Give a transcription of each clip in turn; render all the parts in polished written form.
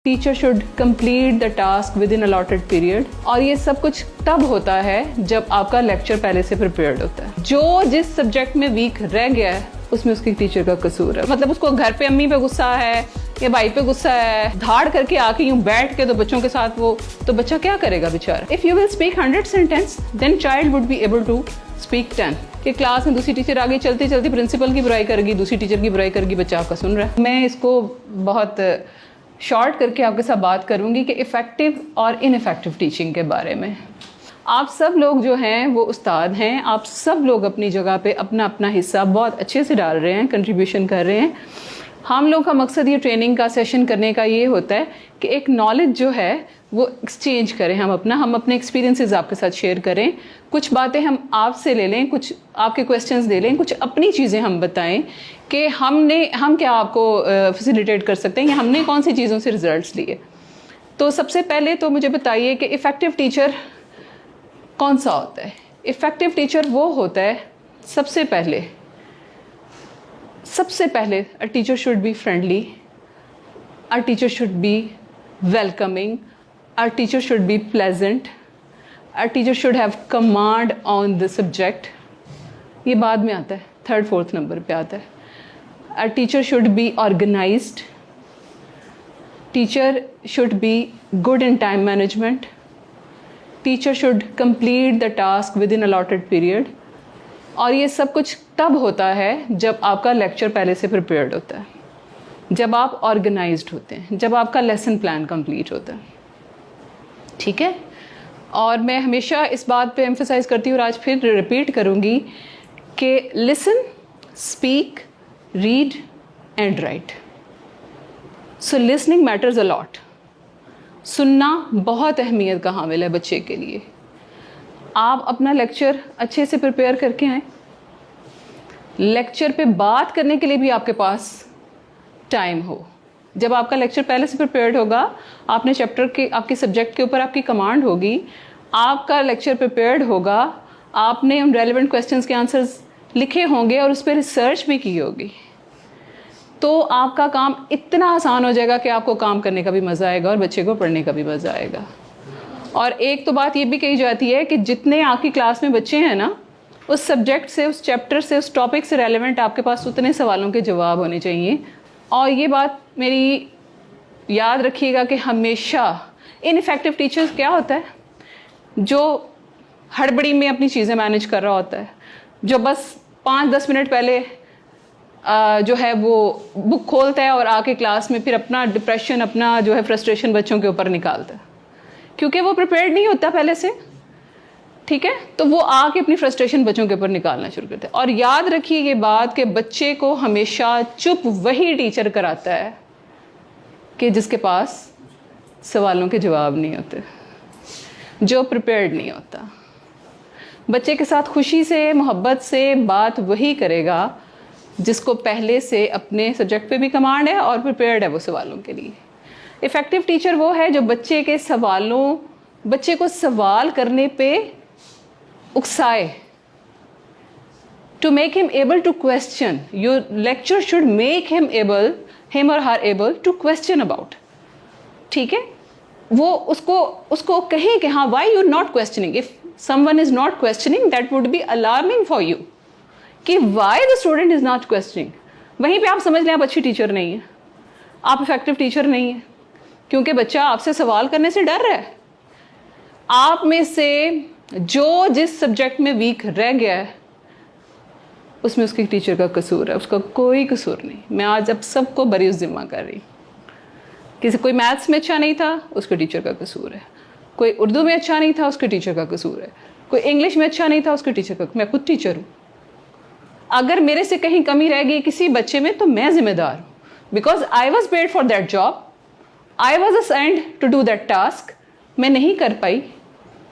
Teacher should complete the task within allotted period. और ये सब कुछ तब होता है जब आपका लेक्चर पहले से प्रिपेयर्ड होता है। जो जिस सब्जेक्ट में वीक रह गया है उसमें उसकी टीचर का कसूर है। मतलब उसको घर पे अम्मी पे गुस्सा है या भाई पे गुस्सा है, धाड़ करके आके यूं बैठ के तो बच्चों के साथ वो, तो बच्चा क्या करेगा बेचारा। If you will speak 100 sentence then child would be able to speak 10। कि क्लास में दूसरी टीचर आगे चलते चलते प्रिंसिपल की बुराई करेगी, दूसरी टीचर की बुराई करेगी, बच्चा आपका सुन रहा है। मैं इसको बहुत शॉर्ट करके आपके साथ बात करूंगी कि इफ़ेक्टिव और इनइफेक्टिव टीचिंग के बारे में। आप सब लोग जो हैं वो उस्ताद हैं, आप सब लोग अपनी जगह पे अपना अपना हिस्सा बहुत अच्छे से डाल रहे हैं, कंट्रीब्यूशन कर रहे हैं। हम लोग का मकसद ये ट्रेनिंग का सेशन करने का ये होता है कि एक नॉलेज जो है वो एक्सचेंज करें, हम अपने एक्सपीरियंसेस आपके साथ शेयर करें, कुछ बातें हम आपसे ले लें, कुछ आपके क्वेश्चंस दे लें, कुछ अपनी चीज़ें हम बताएं कि हम क्या आपको फैसिलिटेट कर सकते हैं या हमने कौन सी चीज़ों से रिजल्ट्स लिए। तो सबसे पहले तो मुझे बताइए कि इफ़ेक्टिव टीचर कौन सा होता है। इफ़ेक्टिव टीचर वो होता है, सबसे पहले अ teacher should be friendly, a teacher should B welcoming, a teacher should B pleasant, a teacher should have command on the subject. ये बाद में आता है, 3rd 4th नंबर पे आता है। A teacher should be organised, teacher should be good in time management, teacher should complete the task within allotted period. और ये सब कुछ तब होता है जब आपका लेक्चर पहले से प्रिपेयर्ड होता है, जब आप ऑर्गेनाइज्ड होते हैं, जब आपका लेसन प्लान कंप्लीट होता है। ठीक है। और मैं हमेशा इस बात पे एम्फसाइज करती हूँ और आज फिर रिपीट करूँगी कि listen, speak, read and right. So listening matters a lot. सुनना बहुत अहमियत का हामिल है बच्चे के लिए। आप अपना लेक्चर अच्छे से प्रिपेयर करके आएँ। लेक्चर पे बात करने के लिए भी आपके पास टाइम हो। जब आपका लेक्चर पहले से प्रिपेयर्ड होगा, आपने चैप्टर के, आपके सब्जेक्ट के ऊपर आपकी कमांड होगी, आपका लेक्चर प्रिपेयर्ड होगा, आपने उन रेलेवेंट क्वेश्चंस के आंसर्स लिखे होंगे और उस पर रिसर्च भी की होगी, तो आपका काम इतना आसान हो जाएगा कि आपको काम करने का भी मज़ा आएगा और बच्चे को पढ़ने का भी मज़ा आएगा। और एक तो बात ये भी कही जाती है कि जितने आपकी क्लास में बच्चे हैं ना, उस सब्जेक्ट से, उस चैप्टर से, उस टॉपिक से रेलेवेंट आपके पास उतने सवालों के जवाब होने चाहिए। और ये बात मेरी याद रखिएगा कि हमेशा इनइफेक्टिव टीचर्स क्या होता है, जो हड़बड़ी में अपनी चीज़ें मैनेज कर रहा होता है, जो बस 5-10 मिनट पहले जो है वो बुक खोलता है और आके क्लास में फिर अपना डिप्रेशन, अपना जो है फ्रस्ट्रेशन बच्चों के ऊपर निकालता है, क्योंकि वो प्रिपेयर्ड नहीं होता पहले से। ठीक है। तो वो आके अपनी फ्रस्ट्रेशन बच्चों के ऊपर निकालना शुरू करते हैं। और याद रखिए ये बात कि बच्चे को हमेशा चुप वही टीचर कराता है कि जिसके पास सवालों के जवाब नहीं होते, जो प्रिपेयर्ड नहीं होता। बच्चे के साथ खुशी से, मोहब्बत से बात वही करेगा जिसको पहले से अपने सब्जेक्ट पे भी कमांड है और प्रिपेयर्ड है वो सवालों के लिए। इफ़ेक्टिव टीचर वो है जो बच्चे को सवाल करने पे उकसाए, to make him able to question. Your lecture should make him और her able to question about. ठीक है। वो उसको कहें कि हाँ, why you not questioning. If someone is not questioning that would be alarming for you कि why the student is not questioning. वहीं पे आप समझ लें आप अच्छी टीचर नहीं है, आप इफेक्टिव टीचर नहीं है, क्योंकि बच्चा आपसे सवाल करने से डर रहा है। आप में से जो जिस सब्जेक्ट में वीक रह गया है उसमें उसकी टीचर का कसूर है, उसका कोई कसूर नहीं। मैं आज अब सबको बरी जिम्मा कर रही। कोई मैथ्स में अच्छा नहीं था, उसके टीचर का कसूर है। कोई उर्दू में अच्छा नहीं था, उसके टीचर का कसूर है। कोई इंग्लिश में अच्छा नहीं था, उसके टीचर का। मैं खुद टीचर हूँ। अगर मेरे से कहीं कमी रह गई किसी बच्चे में तो मैं जिम्मेदार हूँ, because I was paid for that job, I was assigned to do that task. मैं नहीं कर पाई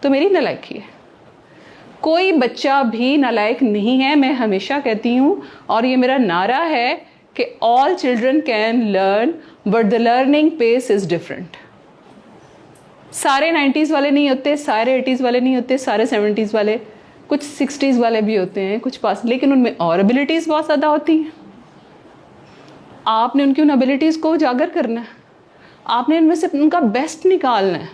तो मेरी नालायकी है। कोई बच्चा भी नालायक नहीं है। मैं हमेशा कहती हूँ और ये मेरा नारा है कि all children can learn but the learning pace is different. सारे 90s वाले नहीं होते, सारे 80s वाले नहीं होते, सारे 70s वाले, कुछ 60s वाले भी होते हैं, कुछ पास, लेकिन उनमें और एबिलिटीज़ बहुत ज़्यादा होती हैं। आपने उनकी उन एबिलिटीज़ को उजागर करना है। आपने इनमें से उनका बेस्ट निकालना है।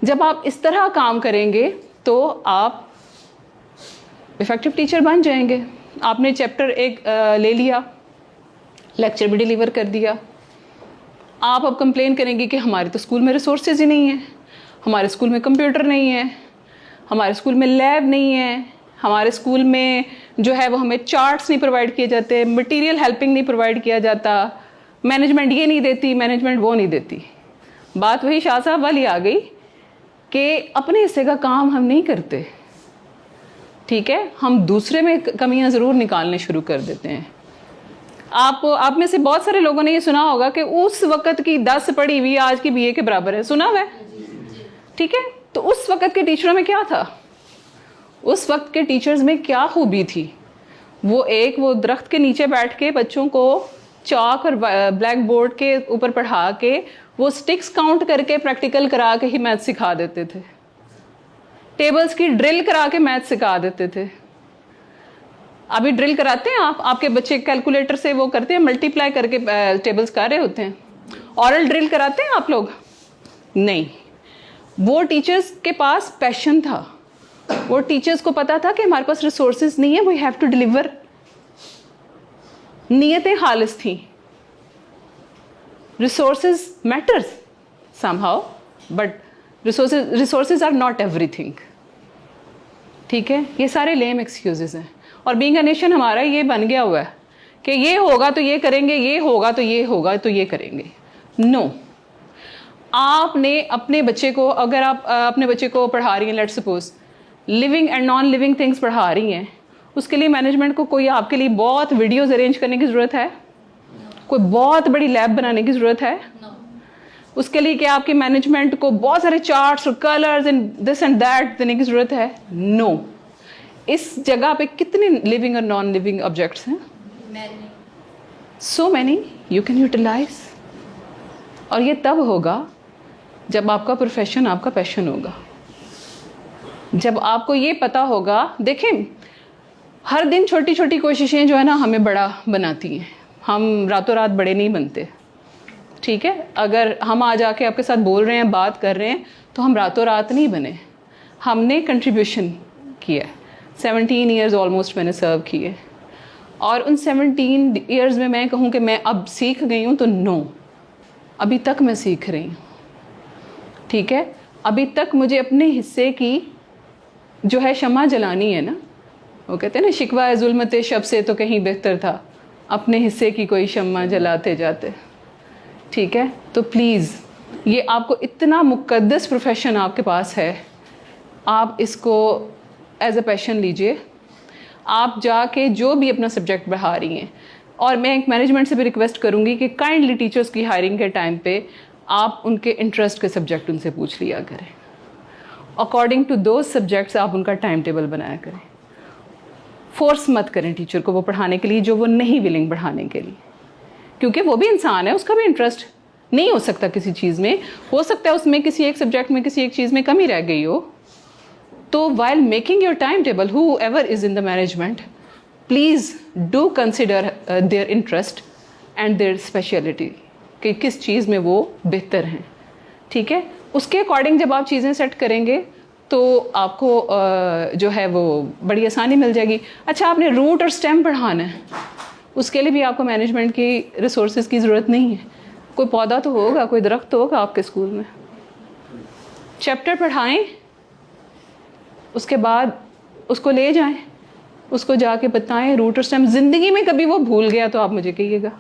जब आप इस तरह काम करेंगे तो आप इफ़ेक्टिव टीचर बन जाएंगे। आपने चैप्टर एक ले लिया, लेक्चर भी डिलीवर कर दिया। आप अब कंप्लेन करेंगे कि हमारे तो स्कूल में रिसोर्सेज ही नहीं है, हमारे स्कूल में कंप्यूटर नहीं है, हमारे स्कूल में लैब नहीं है, हमारे स्कूल में जो है वो हमें चार्ट्स नहीं प्रोवाइड किए जाते, मटेरियल हेल्पिंग नहीं प्रोवाइड किया जाता, मैनेजमेंट ये नहीं देती, मैनेजमेंट वो नहीं देती। बात वही शाह साहब वाली आ गई कि अपने हिस्से का काम हम नहीं करते, ठीक है, हम दूसरे में कमियां ज़रूर निकालने शुरू कर देते हैं। आप में से बहुत सारे लोगों ने ये सुना होगा कि उस वक्त की 10 पढ़ी हुई आज की बीए के बराबर है, सुना हुआ है, ठीक है। तो उस वक्त के टीचरों में क्या था, उस वक्त के टीचर्स में क्या खूबी थी? वो दरख्त के नीचे बैठ के बच्चों को चॉक और ब्लैक बोर्ड के ऊपर पढ़ा के वो स्टिक्स काउंट करके प्रैक्टिकल करा के ही मैथ सिखा देते थे, टेबल्स की ड्रिल करा के मैथ सिखा देते थे। अभी ड्रिल कराते हैं आपके बच्चे कैलकुलेटर से वो करते हैं, मल्टीप्लाई करके टेबल्स कर रहे होते हैं। ऑरल ड्रिल कराते हैं आप लोग? नहीं। वो टीचर्स के पास पैशन था, वो टीचर्स को पता था कि हमारे पास रिसोर्सेज नहीं है, वी हैव टू डिलीवर। नीयतें खालिस थी। Resources matters somehow, but resources are not everything, ठीक है। ये सारे लेम एक्सक्यूजेस हैं। और बीइंग अ नेशन हमारा ये बन गया हुआ है कि ये होगा तो ये करेंगे, ये होगा तो ये होगा तो ये करेंगे। नो, आपने अपने बच्चे को, अगर आप अपने बच्चे को पढ़ा रही हैं, let's suppose living and non living things पढ़ा रही हैं, उसके लिए मैनेजमेंट को कोई आपके लिए बहुत वीडियोस अरेंज करने की ज़रूरत है? कोई बहुत बड़ी लैब बनाने की ज़रूरत है? उसके लिए कि आपकी मैनेजमेंट को बहुत सारे चार्ट्स और colours and this and that देने की ज़रूरत है? नो। इस जगह पे कितने लिविंग और नॉन लिविंग ऑब्जेक्ट्स हैं? So many you can utilise. और ये तब होगा जब आपका प्रोफेशन आपका पैशन होगा, जब आपको ये पता होगा। देखें, हर दिन छोटी छोटी कोशिशें जो है ना हमें बड़ा बनाती हैं। हम रातों रात बड़े नहीं बनते, ठीक है। अगर हम आज आके आपके साथ बोल रहे हैं, बात कर रहे हैं, तो हम रातों रात नहीं बने, हमने कंट्रीब्यूशन किया। 17 ईयर्स ऑलमोस्ट मैंने सर्व किए, और उन 17 ईयर्स में मैं कहूँ कि मैं अब सीख गई हूँ तो नो, अभी तक मैं सीख रही हूँ, ठीक है। अभी तक मुझे अपने हिस्से की जो है शम्मा जलानी है ना, वो कहते हैं ना, शिकवा है जुल्मते शब से तो कहीं बेहतर था, अपने हिस्से की कोई शम्मा जलाते जाते, ठीक है। तो प्लीज़, ये आपको इतना मुक़द्दस प्रोफेशन आपके पास है, आप इसको एज अ पैशन लीजिए। आप जाके जो भी अपना सब्जेक्ट बढ़ा रही हैं, और मैं एक मैनेजमेंट से भी रिक्वेस्ट करूँगी कि काइंडली टीचर्स की हायरिंग के टाइम पे आप उनके इंटरेस्ट के सब्जेक्ट उनसे पूछ लिया करें, अकॉर्डिंग टू दोज सब्जेक्ट्स आप उनका टाइम टेबल बनाया करें। फोर्स मत करें टीचर को वो पढ़ाने के लिए जो वो नहीं विलिंग पढ़ाने के लिए, क्योंकि वो भी इंसान है, उसका भी इंटरेस्ट नहीं हो सकता किसी चीज़ में, हो सकता है उसमें किसी एक सब्जेक्ट में किसी एक चीज़ में कमी रह गई हो। तो while making your timetable, whoever is in the management, please do consider their interest and their speciality, कि किस चीज़ में वो बेहतर हैं, ठीक है। उसके अकॉर्डिंग जब आप चीज़ें सेट करेंगे तो आपको जो है वो बड़ी आसानी मिल जाएगी। अच्छा, आपने रूट और स्टेम पढ़ाना है, उसके लिए भी आपको मैनेजमेंट की रिसोर्सेज की ज़रूरत नहीं है। कोई पौधा तो होगा, कोई दरख्त तो होगा आपके स्कूल में, चैप्टर पढ़ाएं, उसके बाद उसको ले जाएं, उसको जाके बताएं रूट और स्टेम। ज़िंदगी में कभी वो भूल गया तो आप मुझे कहिएगा,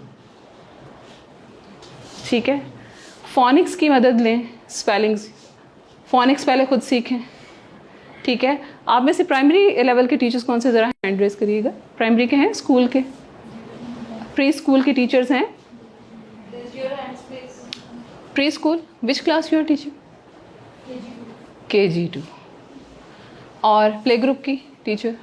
ठीक है। फोनिक्स की मदद लें, स्पेलिंग्स, फोनिक्स पहले खुद सीखें, ठीक है। आप में से प्राइमरी लेवल के टीचर्स कौन से, ज़रा हैंड रेज करिएगा। प्राइमरी के हैं, स्कूल के, प्री स्कूल के टीचर्स हैं? Pre school, which class you are teaching? KG2। और प्ले ग्रुप की टीचर?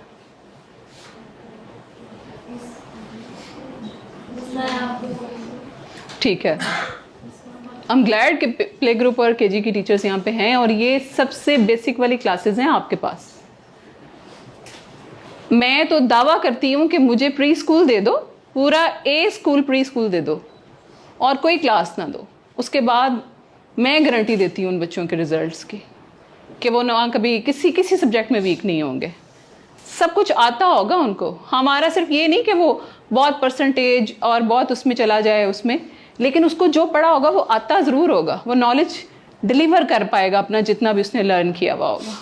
ठीक है, आई एम ग्लैड कि प्ले ग्रुप और KG की टीचर्स यहाँ पे हैं, और ये सबसे बेसिक वाली क्लासेस हैं आपके पास। मैं तो दावा करती हूँ कि मुझे प्री स्कूल दे दो, पूरा A स्कूल प्री स्कूल दे दो, और कोई क्लास ना दो, उसके बाद मैं गारंटी देती हूँ उन बच्चों के रिजल्ट्स की कि वो ना कभी किसी सब्जेक्ट में वीक नहीं होंगे, सब कुछ आता होगा उनको। हमारा सिर्फ ये नहीं कि वो बहुत परसेंटेज और बहुत उसमें चला जाए उसमें, लेकिन उसको जो पढ़ा होगा वो आता ज़रूर होगा, वो नॉलेज डिलीवर कर पाएगा अपना जितना भी उसने लर्न किया हुआ होगा।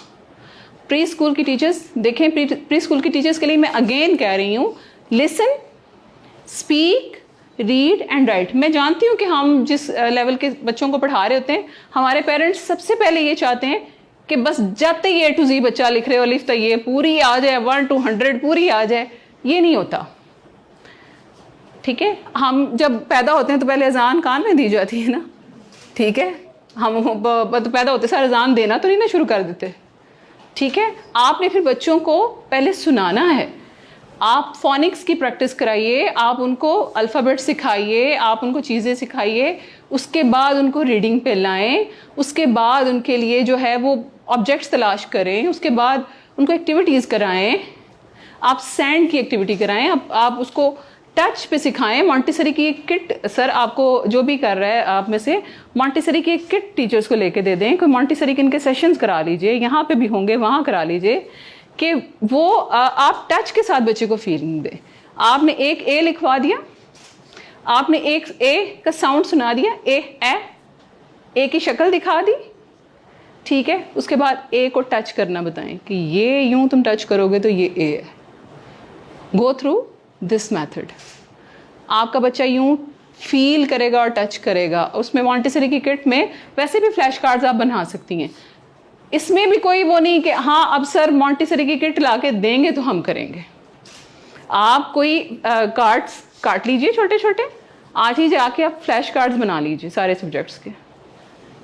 प्री स्कूल की टीचर्स देखें, प्री स्कूल की टीचर्स के लिए मैं अगेन कह रही हूँ, listen, speak, read and right. मैं जानती हूँ कि हम जिस लेवल के बच्चों को पढ़ा रहे होते हैं, हमारे पेरेंट्स सबसे पहले ये चाहते हैं कि बस जाते ही A to Z बच्चा लिख रहे हो, लिखता ये पूरी आ जाए, 1 to 100 पूरी आ जाए। ये नहीं होता, ठीक है। हम जब पैदा होते हैं तो पहले अजान कान में दी जाती है ना, ठीक है। हम तो पैदा होते सारे अजान देना तो नहीं ना शुरू कर देते, ठीक है। आपने फिर बच्चों को पहले सुनाना है, आप फोनिक्स की प्रैक्टिस कराइए, आप उनको अल्फ़ाबेट सिखाइए, आप उनको चीज़ें सिखाइए, उसके बाद उनको रीडिंग पे लाएं, उसके बाद उनके लिए जो है वो ऑब्जेक्ट्स तलाश करें, उसके बाद उनको एक्टिविटीज़ कराएं, आप सैंड की एक्टिविटी कराएं, आप उसको टच पे सिखाएं। मॉन्टेसरी की एक किट, सर आपको जो भी कर रहा है आप में से, मॉन्टेसरी की एक किट टीचर्स को लेके दे दें, कोई मॉन्टेसरी के इनके सेशंस करा लीजिए, यहाँ पे भी होंगे वहाँ करा लीजिए, कि वो आप टच के साथ बच्चे को फीलिंग दें। आपने एक ए लिखवा दिया, आपने एक ए का साउंड सुना दिया, ए की शक्ल दिखा दी, ठीक है। उसके बाद ए को टच करना बताएं कि ये यूं तुम टच करोगे तो ये ए है। Go through this method. आपका बच्चा यूं फील करेगा और टच करेगा। उसमें मॉन्टेसरी की किट में वैसे भी फ्लैश कार्ड्स आप बना सकती हैं, इसमें भी कोई वो नहीं कि हाँ अब सर मॉन्टेसरी की किट ला के देंगे तो हम करेंगे। आप कोई कार्ड्स काट लीजिए छोटे छोटे, आज ही जाके आप फ्लैश कार्ड्स बना लीजिए सारे सब्जेक्ट्स के,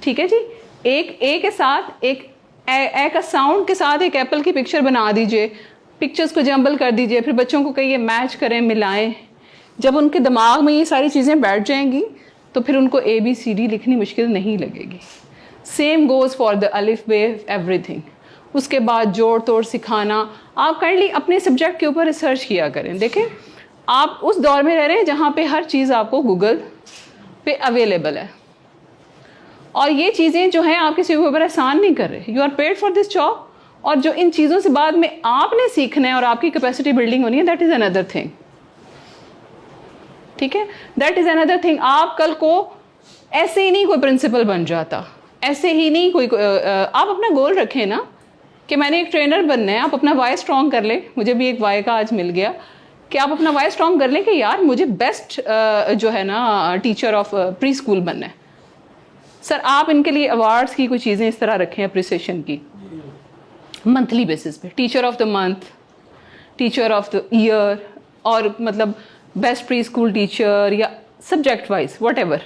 ठीक है जी। एक ए के साथ एक ए का साउंड के साथ एक एप्पल की पिक्चर बना दीजिए, पिक्चर्स को जंबल कर दीजिए, फिर बच्चों को कहिए मैच करें, मिलाएं। जब उनके दिमाग में ये सारी चीज़ें बैठ जाएंगी तो फिर उनको ABCD लिखनी मुश्किल नहीं लगेगी। सेम गोज़ फॉर द अलिफ बे एवरीथिंग। उसके बाद जोड़ तोड़ सिखाना। आप काइंडली अपने सब्जेक्ट के ऊपर रिसर्च किया करें। देखें, आप उस दौर में रह रहे हैं जहाँ पे हर चीज़ आपको गूगल पे अवेलेबल है, और ये चीज़ें जो हैं आप किसी के ऊपर एहसान नहीं कर रहे। You are paid for this job, और जो इन चीज़ों से बाद में आपने सीखना है और आपकी कैपेसिटी बिल्डिंग होनी है, दैट इज़ अनदर थिंग, ठीक है। That is another thing. आप कल को ऐसे ही नहीं कोई प्रिंसिपल बन जाता, ऐसे ही नहीं कोई आप अपना गोल रखें ना कि मैंने एक ट्रेनर बनना है। आप अपना वाई स्ट्रॉन्ग कर लें, मुझे भी एक वाई का आज मिल गया कि आप अपना वाई स्ट्रॉन्ग कर लें कि यार मुझे बेस्ट जो है ना टीचर ऑफ प्री स्कूल बनना है। सर आप इनके लिए अवार्ड्स की कोई चीज़ें इस तरह रखें, अप्रिसिएशन की, मंथली बेसिस पे, teacher of the month, teacher of the year, और मतलब बेस्ट प्री स्कूल टीचर, या सब्जेक्ट वाइज व्हाटएवर।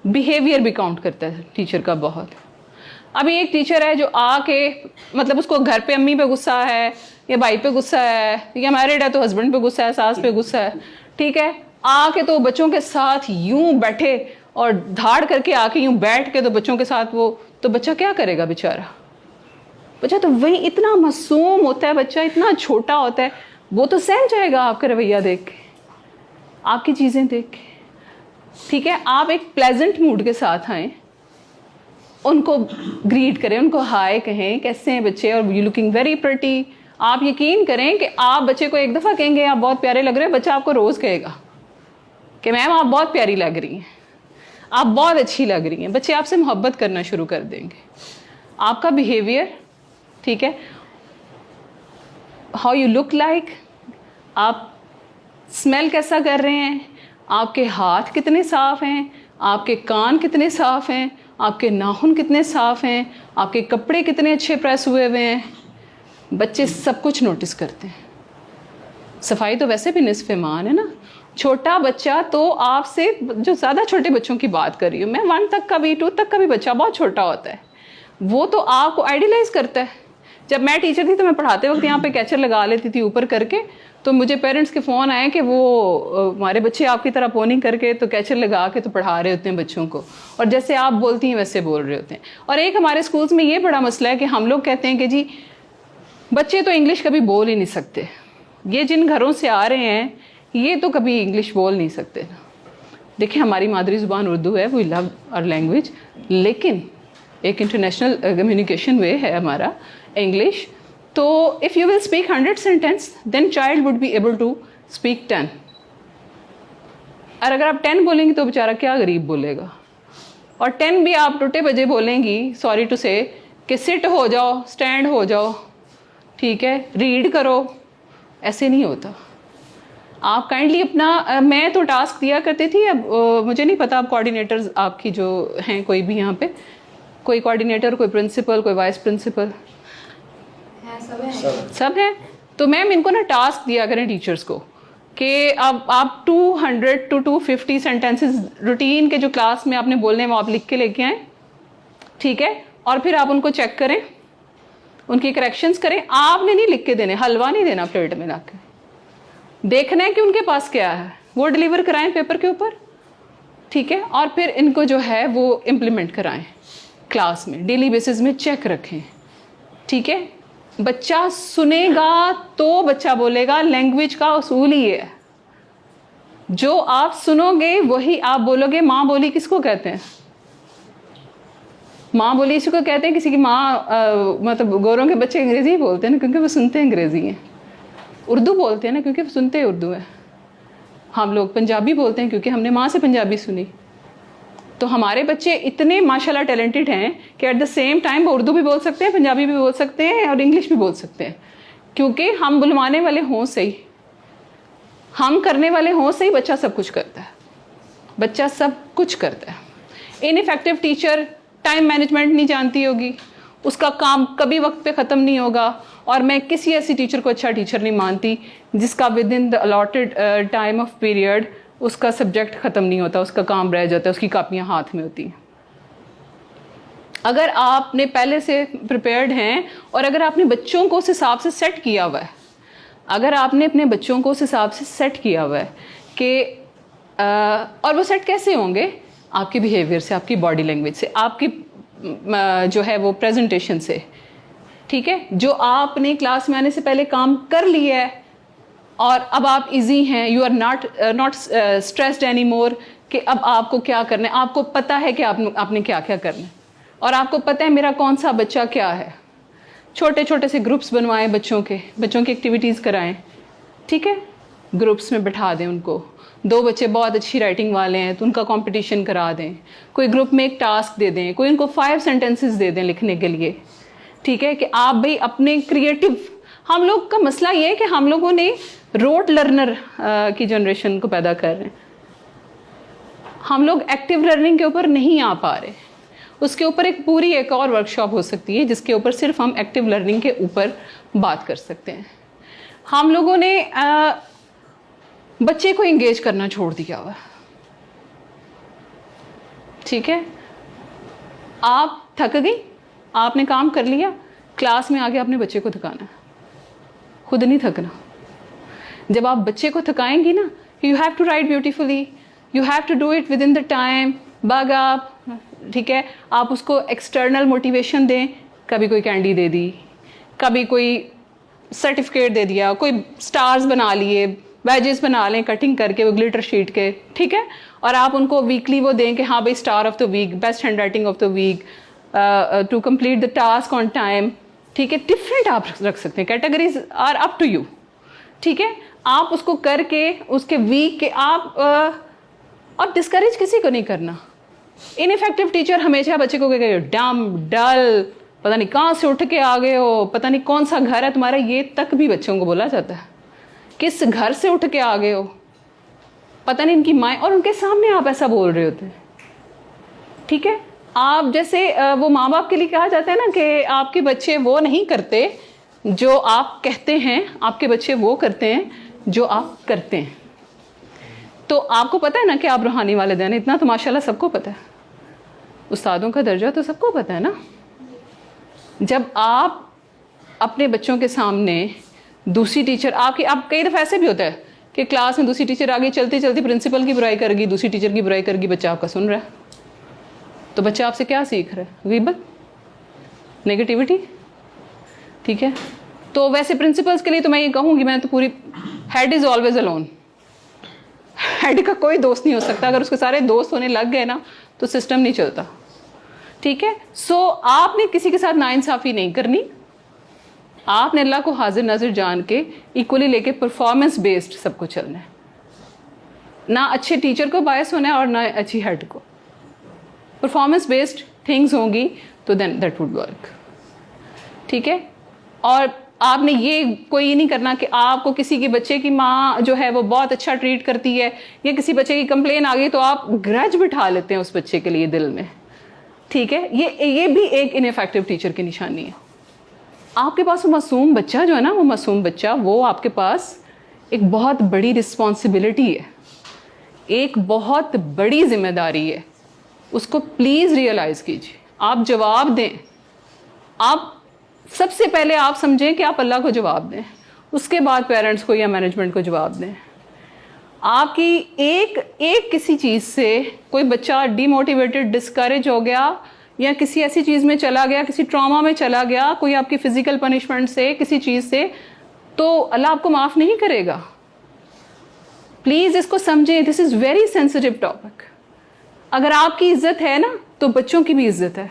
बिहेवियर भी काउंट करता है टीचर का बहुत। अभी एक टीचर है जो आके मतलब उसको घर पे अम्मी पे गुस्सा है, या भाई पे गुस्सा है, या मैरिड है तो हस्बैंड पे गुस्सा है, सास पे गुस्सा है, ठीक है। आके तो बच्चों के साथ यूं बैठे और धाड़ करके आके यूं बैठ के तो बच्चों के साथ वो, तो बच्चा क्या करेगा बेचारा। बच्चा तो वही इतना मासूम होता है, बच्चा इतना छोटा होता है, वो तो सहम जाएगा आपका रवैया देख के, आपकी चीज़ें देख के, ठीक है। आप एक प्लेजेंट मूड के साथ आएँ, उनको ग्रीट करें, उनको हाय कहें, कैसे हैं बच्चे, और यू लुकिंग वेरी प्रिटी। आप यकीन करें कि आप बच्चे को एक दफ़ा कहेंगे आप बहुत प्यारे लग रहे हैं, बच्चा आपको रोज़ कहेगा कि मैम आप बहुत प्यारी लग रही हैं, आप बहुत अच्छी लग रही हैं। बच्चे आपसे मोहब्बत करना शुरू कर देंगे। आपका बिहेवियर, ठीक है, हाउ यू लुक लाइक, आप स्मेल कैसा कर रहे हैं, आपके हाथ कितने साफ़ हैं, आपके कान कितने साफ़ हैं, आपके नाखून कितने साफ़ हैं, आपके कपड़े कितने अच्छे प्रेस हुए हुए हैं। बच्चे सब कुछ नोटिस करते हैं। सफाई तो वैसे भी निस्फ़ ईमान है ना। छोटा बच्चा तो आपसे, जो ज़्यादा छोटे बच्चों की बात कर रही हूँ मैं, 1 तक का भी, 2 तक का भी बच्चा बहुत छोटा होता है, वो तो आपको आइडियलाइज करता है। जब मैं टीचर थी तो मैं पढ़ाते वक्त यहाँ पे कैचर लगा लेती थी ऊपर करके, तो मुझे पेरेंट्स के फ़ोन आए कि वो हमारे बच्चे आपकी तरह पोनिंग करके तो कैचर लगा के तो पढ़ा रहे होते हैं बच्चों को, और जैसे आप बोलती हैं वैसे बोल रहे होते हैं। और एक हमारे स्कूल्स में ये बड़ा मसला है कि हम लोग कहते हैं कि जी बच्चे तो इंग्लिश कभी बोल ही नहीं सकते, ये जिन घरों से आ रहे हैं ये तो कभी इंग्लिश बोल नहीं सकते। देखिए हमारी मादरी ज़ुबान उर्दू है, वी लव आवर लैंग्वेज, लेकिन एक इंटरनेशनल कम्युनिकेशन वे है हमारा इंग्लिश। तो if you will speak 100 sentence then child would be able to speak 10। और अगर आप 10 बोलेंगी तो बेचारा क्या गरीब बोलेगा। और 10 भी आप टूटे बजे बोलेंगी, सॉरी टू से, कि सिट हो जाओ, स्टैंड हो जाओ, ठीक है, रीड करो, ऐसे नहीं होता। आप काइंडली अपना मैं तो टास्क दिया करती थी, अब मुझे नहीं पता अब कोऑर्डिनेटर्स आपकी जो हैं कोई भी यहाँ पे, कोई कोऑर्डिनेटर, कोई प्रिंसिपल, कोई वाइस प्रिंसिपल सब हैं। तो मैम इनको ना टास्क दिया करें टीचर्स को कि अब आप 200 to 250 सेंटेंसेस रूटीन के जो क्लास में आपने बोलने हैं वो आप लिख के लेके आएँ, ठीक है, और फिर आप उनको चेक करें, उनकी करेक्शंस करें। आपने नहीं लिख के देने, हलवा नहीं देना प्लेट में लाके, देखना है कि उनके पास क्या है, वो डिलीवर कराएं पेपर के ऊपर, ठीक है, और फिर इनको जो है वो इम्प्लीमेंट कराएं क्लास में, डेली बेसिस में चेक रखें, ठीक है। बच्चा सुनेगा तो बच्चा बोलेगा, लैंग्वेज का उसूल ही है, जो आप सुनोगे वही आप बोलोगे। माँ बोली किसको कहते हैं? माँ बोली इसको कहते हैं, किसी की माँ मतलब गोरों के बच्चे अंग्रेजी बोलते हैं ना, क्योंकि वो सुनते हैं अंग्रेजी हैं। उर्दू बोलते हैं ना, क्योंकि वो सुनते हैं उर्दू है। हम लोग पंजाबी बोलते हैं क्योंकि हमने माँ से पंजाबी सुनी। तो हमारे बच्चे इतने माशाल्लाह टैलेंटेड हैं कि एट द सेम टाइम वो उर्दू भी बोल सकते हैं, पंजाबी भी बोल सकते हैं और इंग्लिश भी बोल सकते हैं, क्योंकि हम बुलवाने वाले हों सही, हम करने वाले हों सही, बच्चा सब कुछ करता है, बच्चा सब कुछ करता है। इनइफेक्टिव टीचर टाइम मैनेजमेंट नहीं जानती होगी, उसका काम कभी वक्त पे ख़त्म नहीं होगा। और मैं किसी ऐसी टीचर को अच्छा टीचर नहीं मानती जिसका with in the allotted time of period उसका सब्जेक्ट ख़त्म नहीं होता, उसका काम रह जाता है, उसकी कापियाँ हाथ में होती हैं। अगर आपने पहले से प्रिपेयर्ड हैं और अगर आपने बच्चों को उस हिसाब से सेट किया हुआ है, अगर आपने अपने बच्चों को उस हिसाब से सेट किया हुआ है कि और वो सेट कैसे होंगे? आपके बिहेवियर से, आपकी बॉडी लैंग्वेज से, आपकी जो है वो प्रेजेंटेशन से, ठीक है, जो आपने क्लास में आने से पहले काम कर लिया है और अब आप इजी हैं, you are not stressed any more कि अब आपको क्या करना है, आपको पता है कि आपने क्या क्या करना है और आपको पता है मेरा कौन सा बच्चा क्या है। छोटे छोटे से ग्रुप्स बनवाएं, बच्चों की एक्टिविटीज़ कराएं, ठीक है, ग्रुप्स में बैठा दें उनको। 2 बच्चे बहुत अच्छी राइटिंग वाले हैं तो उनका कंपटीशन करा दें, कोई ग्रुप में एक टास्क दे दें, कोई उनको 5 सेंटेंसेस दे दें लिखने के लिए, ठीक है, कि आप भाई अपने क्रिएटिव। हम लोग का मसला ये है कि हम लोगों ने रोट लर्नर की जनरेशन को पैदा कर रहे हैं, हम लोग एक्टिव लर्निंग के ऊपर नहीं आ पा रहे। उसके ऊपर एक और वर्कशॉप हो सकती है जिसके ऊपर सिर्फ हम एक्टिव लर्निंग के ऊपर बात कर सकते हैं। हम लोगों ने बच्चे को इंगेज करना छोड़ दिया हुआ, ठीक है। आप थक गई, आपने काम कर लिया, क्लास में आके आपने बच्चे को थकाना, खुद नहीं थकना। जब आप बच्चे को थकाएंगी ना, you have to write beautifully, you have to do it within the time, बग आप, ठीक है। आप उसको एक्सटर्नल मोटिवेशन दें, कभी कोई कैंडी दे दी, कभी कोई सर्टिफिकेट दे दिया, कोई स्टार्स बना लिए, बैजेस बना लें कटिंग करके वो ग्लिटर शीट के, ठीक है। और आप उनको वीकली वो दें कि हाँ भाई star of the week, best handwriting of the week, to complete the task on time, ठीक है। डिफरेंट आप रख सकते हैं, categories are up to you, ठीक है। आप उसको करके उसके वीक के आप डिस्करेज किसी को नहीं करना। इनइफेक्टिव टीचर हमेशा बच्चे को कहेगा डम डल, पता नहीं कहाँ से उठ के आ गए हो, पता नहीं कौन सा घर है तुम्हारा, ये तक भी बच्चों को बोला जाता है, किस घर से उठ के आ गए हो, पता नहीं इनकी माँ, और उनके सामने आप ऐसा बोल रहे होते हैं, ठीक है। आप जैसे वो माँ बाप के लिए कहा जाता है ना कि आपके बच्चे वो नहीं करते जो आप कहते हैं, आपके बच्चे वो करते हैं जो आप करते हैं। तो आपको पता है ना कि आप रूहानी वालिदैन, इतना तो माशाल्लाह सबको पता है, उस्तादों का दर्जा तो सबको पता है ना। जब आप अपने बच्चों के सामने दूसरी टीचर आपकी, आप कई दफ़ा ऐसे भी होता है कि क्लास में दूसरी टीचर आगे चलती चलती प्रिंसिपल की बुराई करेगी, दूसरी टीचर की बुराई करेगी, बच्चा आपका सुन रहा है, तो बच्चा आपसे क्या सीख रहा है? ग़ीबत, नेगेटिविटी, ठीक है। तो वैसे प्रिंसिपल्स के लिए तो मैं ये कहूँगी, मैं तो पूरी head is always alone, head का कोई दोस्त नहीं हो सकता। अगर उसके सारे दोस्त होने लग गए ना तो सिस्टम नहीं चलता। ठीक है, सो आपने किसी के साथ नाइंसाफ़ी नहीं करनी। आपने अल्लाह को हाजिर नाजिर जान के इक्वली लेके परफॉर्मेंस बेस्ड सबको चलना है। ना अच्छे टीचर को बायस होना है और ना अच्छी हेड को। परफॉर्मेंस बेस्ड थिंग्स होंगी तो देन दैट वुड वर्क। ठीक है, और आपने ये कोई नहीं करना कि आपको किसी के बच्चे की माँ जो है वो बहुत अच्छा ट्रीट करती है या किसी बच्चे की कंप्लेन आ गई तो आप ग्रज बिठा लेते हैं उस बच्चे के लिए दिल में। ठीक है, ये भी एक इनफेक्टिव टीचर की निशानी है। आपके पास वो मासूम बच्चा जो है ना, वो मासूम बच्चा, वो आपके पास एक बहुत बड़ी रिस्पॉन्सिबिलिटी है, एक बहुत बड़ी जिम्मेदारी है। उसको प्लीज़ रियलाइज़ कीजिए, आप जवाब दें। आप सबसे पहले आप समझें कि आप अल्लाह को जवाब दें, उसके बाद पेरेंट्स को या मैनेजमेंट को जवाब दें। आपकी एक किसी चीज़ से कोई बच्चा डिमोटिवेटेड, डिस्करेज हो गया या किसी ऐसी चीज़ में चला गया, किसी ट्रॉमा में चला गया, कोई आपकी फिजिकल पनिशमेंट से, किसी चीज़ से, तो अल्लाह आपको माफ़ नहीं करेगा। प्लीज़ इसको समझें, this is very sensitive topic. अगर आपकी इज्जत है ना तो बच्चों की भी इज्जत है,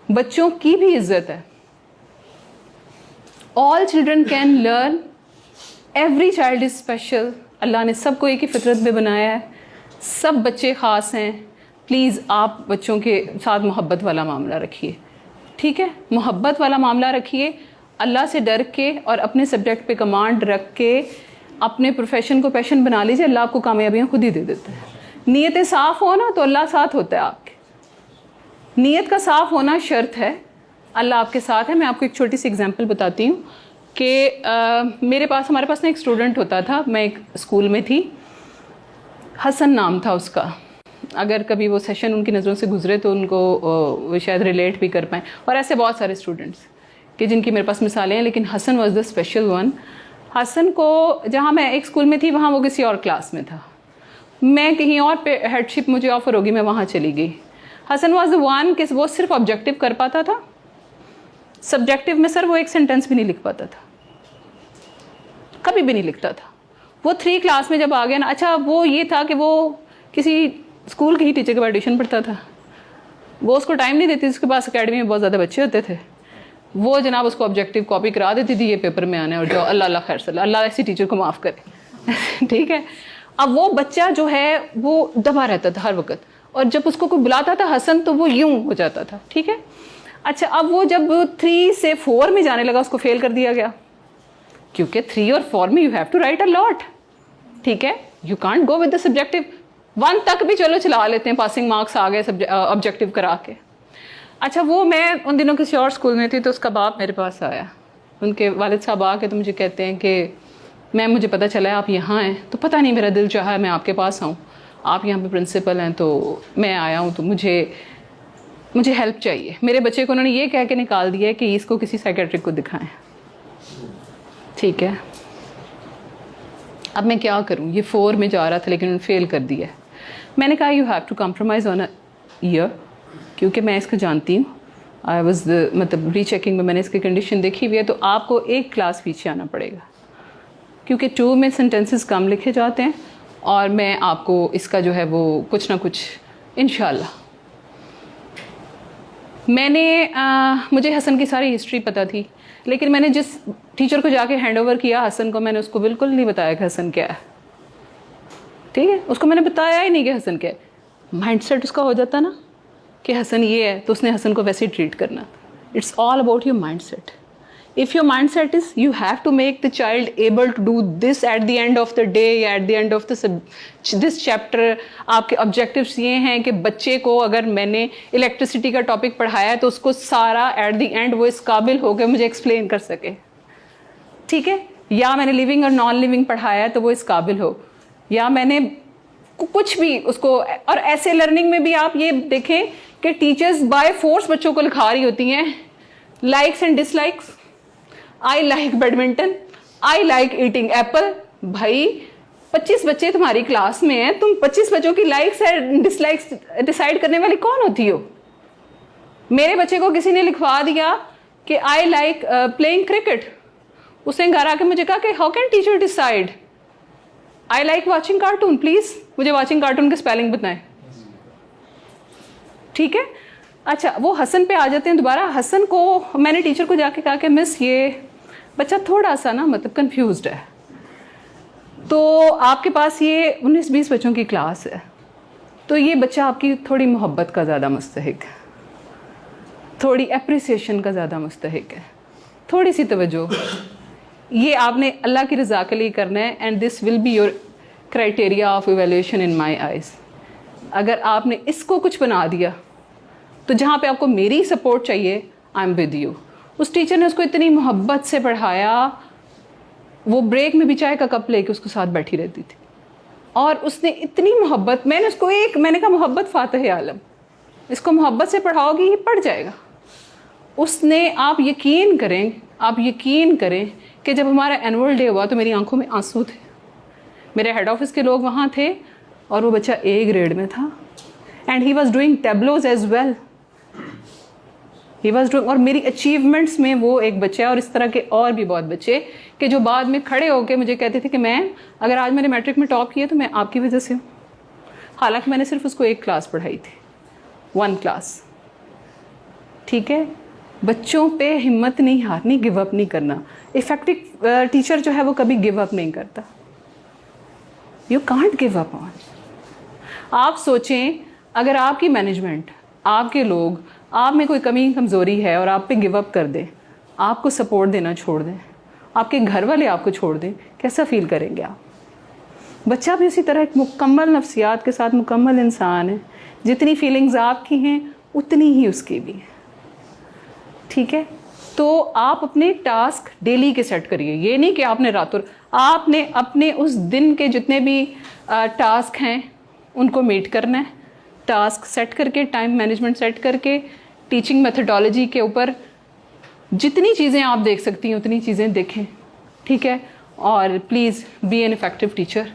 बच्चों की भी इज्जत है। All children can learn, every child is special. Allah ने सबको एक ही फितरत में बनाया है, सब बच्चे ख़ास हैं। प्लीज़ आप बच्चों के साथ मोहब्बत वाला मामला रखिए। ठीक है, मोहब्बत वाला मामला रखिए, अल्लाह से डर के और अपने सब्जेक्ट पे कमांड रख के अपने प्रोफेशन को पैशन बना लीजिए। अल्लाह आपको कामयाबियाँ खुद ही दे देते हैं। नीयतें साफ़ हो ना तो अल्लाह साथ होता है आपके। नीयत का साफ़ होना शर्त है, अल्लाह आपके साथ है। मैं आपको एक छोटी सी एग्जांपल बताती हूँ कि हमारे पास ना एक स्टूडेंट होता था, मैं एक स्कूल में थी, हसन नाम था उसका। अगर कभी वो सेशन उनकी नज़रों से गुजरे तो उनको वो शायद रिलेट भी कर पाएँ। और ऐसे बहुत सारे स्टूडेंट्स कि जिनकी मेरे पास मिसालें हैं, लेकिन Hasan was the special one. Hasan को, जहाँ मैं एक स्कूल में थी वहाँ वो किसी और क्लास में था, मैं कहीं और पे हेडशिप मुझे ऑफर होगी, मैं वहाँ चली गई। हसन वॉज द वन कि वो सिर्फ ऑब्जेक्टिव कर पाता था, सब्जेक्टिव में सर वो एक सेंटेंस भी नहीं लिख पाता था, कभी भी नहीं लिखता था। वो 3 क्लास में जब आ गया ना, अच्छा वो ये था कि वो किसी स्कूल के ही टीचर के बाद ट्यूशन पढ़ता था, वो उसको टाइम नहीं देती, उसके पास अकेडमी में बहुत ज़्यादा बच्चे होते थे, वो जनाब उसको ऑब्जेक्टिव कॉपी करा देती थी, ये पेपर में आना है और जो अल्लाह अल्लाह खैर सल्ला, अल्लाह ऐसी टीचर को माफ़ करे। ठीक है, अब वो बच्चा जो है वो दबा रहता था हर वक्त, और जब उसको कोई बुलाता था हसन तो वो यूं हो जाता था। ठीक है, अच्छा अब वो जब 3 से 4 में जाने लगा उसको फेल कर दिया गया, क्योंकि 3 और 4 में you have to write a lot. ठीक है, you can't go with the subjective. 1 तक भी चलो चला लेते हैं, पासिंग मार्क्स आ गए ऑब्जेक्टिव करा के। अच्छा वो मैं उन दिनों किसी और स्कूल में थी तो उसका बाप मेरे पास आया, उनके वालिद साहब आके तो मुझे कहते हैं कि मैम मुझे पता चला है आप यहाँ हैं, तो पता नहीं मेरा दिल चाहा है मैं आपके पास आऊँ, आप यहाँ पे प्रिंसिपल हैं तो मैं आया हूँ, तो मुझे हेल्प चाहिए। मेरे बच्चे को उन्होंने ये कह के निकाल दिया है कि इसको किसी साइकेट्रिक को दिखाएं। ठीक है, अब मैं क्या करूँ, ये 4 में जा रहा था लेकिन उन्होंने फेल कर दिया। मैंने कहा you have to compromise on a year, क्योंकि मैं इसको जानती हूँ, आई वॉज मतलब रीचेकिंग में मैंने इसकी कंडीशन देखी हुई है, तो आपको 1 क्लास पीछे आना पड़ेगा, क्योंकि 2 में सेंटेंसेस कम लिखे जाते हैं और मैं आपको इसका जो है वो कुछ ना कुछ इंशाल्लाह। मुझे हसन की सारी हिस्ट्री पता थी, लेकिन मैंने जिस टीचर को जाके हैंड ओवर किया हसन को, मैंने उसको बिल्कुल नहीं बताया कि हसन क्या है। ठीक है, उसको मैंने बताया ही नहीं कि हसन क्या है। माइंडसेट उसका हो जाता ना कि हसन ये है तो उसने हसन को वैसे ही ट्रीट करना। It's all about your mindset. If your mindset is you have to make the child able to do this at the end of the day या at the end of this chapter, आपके objectives ये हैं कि बच्चे को अगर मैंने electricity का टॉपिक पढ़ाया है तो उसको सारा at the end वो इस काबिल हो के मुझे एक्सप्लेन कर सके। ठीक है, या मैंने लिविंग और नॉन लिविंग पढ़ाया है तो वो इस काबिल हो, या मैंने कुछ भी उसको। और ऐसे लर्निंग में भी आप ये देखें कि टीचर्स बाय फोर्स बच्चों को लिखा रही होती हैं likes and dislikes. I like badminton, I like eating Apple. भाई 25 बच्चे तुम्हारी क्लास में हैं, तुम 25 बच्चों की लाइक्स एंड डिसलाइक्स डिसाइड करने वाली कौन होती हो? मेरे बच्चे को किसी ने लिखवा दिया कि आई लाइक प्लेइंग क्रिकेट, उसने घर आके मुझे कहा कि how can teacher decide? I like watching cartoon, please मुझे वॉचिंग कार्टून के स्पेलिंग बताएं। ठीक है, अच्छा वो हसन पे आ जाते हैं दोबारा। हसन को मैंने टीचर को जाके कहा कि मिस ये बच्चा थोड़ा सा ना मतलब कंफ्यूज्ड है, तो आपके पास ये 19-20 बच्चों की क्लास है, तो ये बच्चा आपकी थोड़ी मोहब्बत का ज़्यादा मुस्तहिक है, थोड़ी एप्रिसिएशन का ज़्यादा मुस्तहिक है, थोड़ी सी तवज्जो, ये आपने अल्लाह की रज़ा के लिए करना है। And this will be your criteria of evaluation in my eyes. अगर आपने इसको कुछ बना दिया तो जहाँ पे आपको मेरी सपोर्ट चाहिए, आई एम विद यू। उस टीचर ने उसको इतनी मोहब्बत से पढ़ाया, वो ब्रेक में भी चाय का कप लेके उसको साथ बैठी रहती थी, और उसने इतनी मोहब्बत, मैंने कहा मोहब्बत फातिह आलम, इसको मोहब्बत से पढ़ाओगी ये पढ़ जाएगा। उसने, आप यकीन करें कि जब हमारा एनुअल डे हुआ तो मेरी आंखों में आंसू थे। मेरे हेड ऑफिस के लोग वहाँ थे और वो बच्चा A ग्रेड में था, and he was doing tableaux as well, he was doing. और मेरी अचीवमेंट्स में वो एक बच्चा है, और इस तरह के और भी बहुत बच्चे कि जो बाद में खड़े होकर मुझे कहते थे कि मैं, अगर आज मैंने मैट्रिक में टॉप किया तो मैं आपकी वजह से हूँ। हालांकि मैंने सिर्फ उसको एक क्लास पढ़ाई थी, 1 क्लास। ठीक है, बच्चों पे हिम्मत नहीं हारनी, गिव अप नहीं करना। इफेक्टिव टीचर जो है वो कभी गिव अप नहीं करता। You can't give up on. आप सोचें, अगर आपकी मैनेजमेंट, आपके लोग, आप में कोई कमी कमज़ोरी है और आप पे गिव अप कर दें, आपको सपोर्ट देना छोड़ दें, आपके घर वाले आपको छोड़ दें, कैसा फील करेंगे आप? बच्चा भी उसी तरह एक मुकम्मल नफ्सियात के साथ मुकम्मल इंसान है। जितनी फीलिंग्स आपकी हैं उतनी ही उसकी भी है। ठीक है, तो आप अपने टास्क डेली के सेट करिए। ये नहीं कि आपने आपने अपने उस दिन के जितने भी टास्क हैं उनको मीट करना है। टास्क सेट करके, टाइम मैनेजमेंट सेट करके, टीचिंग मेथडोलॉजी के ऊपर जितनी चीज़ें आप देख सकती हैं उतनी चीज़ें देखें। ठीक है, और please be an effective teacher.